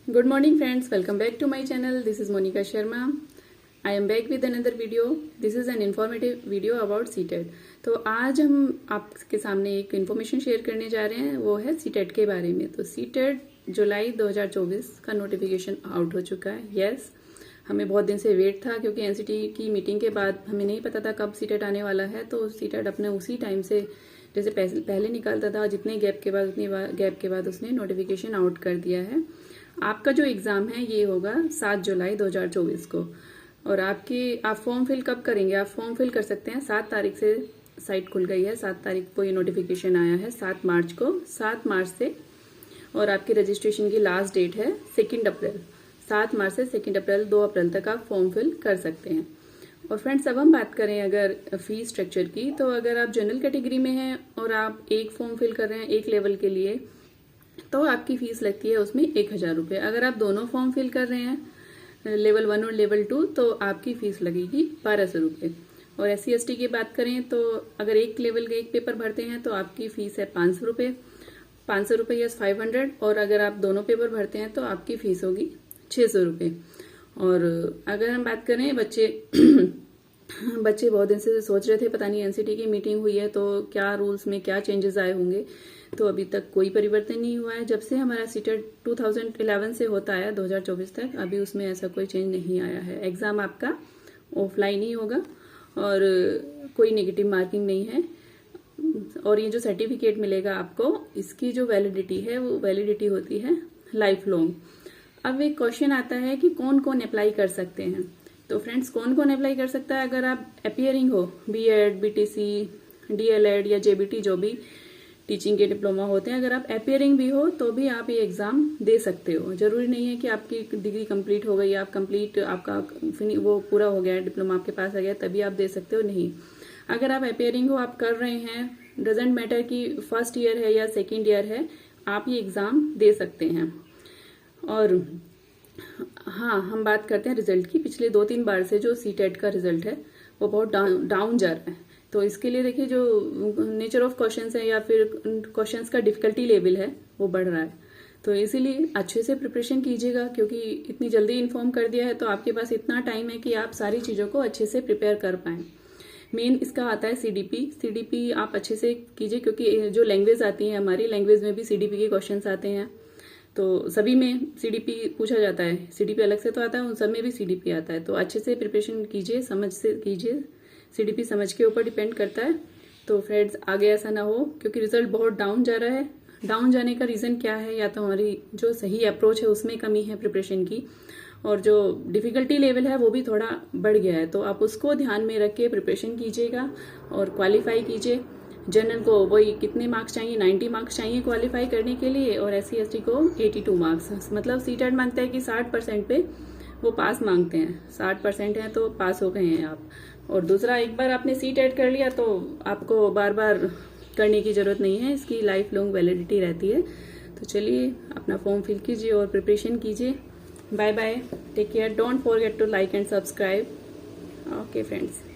Good morning friends, welcome back to my channel. This is Monica Sharma. I am back with another video. This is an informative video about CTET. तो आज हम आपके सामने एक information share करने जा रहे हैं, वो है CTET के बारे में। तो CTET जुलाई 2024 का नोटिफिकेशन आउट हो चुका है। यस, हमें बहुत दिन से वेट था क्योंकि एनसीटी की मीटिंग के बाद हमें नहीं पता था कब CTET आने वाला है। तो CTET अपने उसी टाइम से जैसे पहले निकालता था, जितने गैप के बाद उतनी गैप के बाद उसने नोटिफिकेशन आउट कर दिया है। आपका जो एग्ज़ाम है ये होगा 7 जुलाई 2024 को। और आप फॉर्म फिल कब करेंगे? आप फॉर्म फिल कर सकते हैं 7 तारीख से। साइट खुल गई है, 7 तारीख को ये नोटिफिकेशन आया है, 7 मार्च को, 7 मार्च से। और आपके रजिस्ट्रेशन की लास्ट डेट है 2 अप्रैल। 7 मार्च से 2 अप्रैल, 2 अप्रैल तक आप फॉर्म फिल कर सकते हैं। और फ्रेंड्स, अब हम बात करें अगर फीस स्ट्रक्चर की, तो अगर आप जनरल कैटेगरी में हैं और आप एक फॉर्म फिल कर रहे हैं एक लेवल के लिए, तो आपकी फीस लगती है उसमें 1000 रुपये। अगर आप दोनों फॉर्म फिल कर रहे हैं लेवल 1 और लेवल 2, तो आपकी फीस लगेगी 1200 रुपये। और SC/ST की बात करें तो अगर एक लेवल के एक पेपर भरते हैं तो आपकी फीस है 500 रुपये। 500 रुपये या 500। और अगर आप दोनों पेपर भरते हैं तो आपकी फीस होगी 600 रुपये। और अगर हम बात करें बच्चे बहुत दिन से सोच रहे थे, पता नहीं एनसीटी की मीटिंग हुई है तो क्या रूल्स में क्या चेंजेस आए होंगे। तो अभी तक कोई परिवर्तन नहीं हुआ है। जब से हमारा CTET 2011 से होता है 2024 तक, अभी उसमें ऐसा कोई चेंज नहीं आया है। एग्ज़ाम आपका ऑफलाइन ही होगा और कोई नेगेटिव मार्किंग नहीं है। और ये जो सर्टिफिकेट मिलेगा आपको, इसकी जो वैलिडिटी है वो वैलिडिटी होती है लाइफ लॉन्ग। अब एक क्वेश्चन आता है कि कौन कौन अप्लाई कर सकते हैं। तो फ्रेंड्स, कौन कौन अप्लाई कर सकता है? अगर आप अपीयरिंग हो, BEd, BTC, DLEd या JBT, जो भी टीचिंग के डिप्लोमा होते हैं, अगर आप अपीयरिंग भी हो तो भी आप ये एग्जाम दे सकते हो। जरूरी नहीं है कि आपकी डिग्री कंप्लीट हो गई, आपका वो पूरा हो गया, डिप्लोमा आपके पास आ गया तभी आप दे सकते हो, नहीं। अगर आप अपीयरिंग हो, आप कर रहे हैं, डजेंट मैटर कि फर्स्ट ईयर है या सेकेंड ईयर है, आप ये एग्जाम दे सकते हैं। और हाँ, हम बात करते हैं रिजल्ट की। पिछले 2-3 बार से जो CTET का रिजल्ट है वो बहुत डाउन जा रहा है। तो इसके लिए देखिए, जो नेचर ऑफ क्वेश्चंस है या फिर क्वेश्चंस का डिफिकल्टी लेवल है वो बढ़ रहा है। तो इसीलिए अच्छे से प्रिपरेशन कीजिएगा, क्योंकि इतनी जल्दी इन्फॉर्म कर दिया है तो आपके पास इतना टाइम है कि आप सारी चीज़ों को अच्छे से प्रिपेयर कर पाएं। मेन इसका आता है CDP आप अच्छे से कीजिए, क्योंकि जो लैंग्वेज आती है, हमारी लैंग्वेज में भी CDP के क्वेश्चन आते हैं। तो सभी में CDP पूछा जाता है, CDP अलग से तो आता है, उन सब में भी CDP आता है। तो अच्छे से प्रिपरेशन कीजिए, समझ से कीजिए। CDP समझ के ऊपर डिपेंड करता है। तो फ्रेंड्स, आगे ऐसा ना हो, क्योंकि रिजल्ट बहुत डाउन जा रहा है। डाउन जाने का रीज़न क्या है? या तो हमारी जो सही अप्रोच है उसमें कमी है प्रिपरेशन की, और जो डिफ़िकल्टी लेवल है वो भी थोड़ा बढ़ गया है। तो आप उसको ध्यान में रख के प्रिपरेशन कीजिएगा और क्वालिफाई कीजिए। जनरल को वही कितने मार्क्स चाहिए? 90 मार्क्स चाहिए क्वालिफाई करने के लिए, और SC/ST को 82 मार्क्स। मतलब CTET मांगता है कि 60% पे वो पास मांगते हैं। 60% है तो पास हो गए हैं आप। और दूसरा, एक बार आपने CTET कर लिया तो आपको बार बार करने की ज़रूरत नहीं है, इसकी लाइफ लॉन्ग वैलिडिटी रहती है। तो चलिए, अपना फॉर्म फिल कीजिए और प्रिपरेशन कीजिए। Bye bye, take care, don't forget to like and subscribe. Okay friends.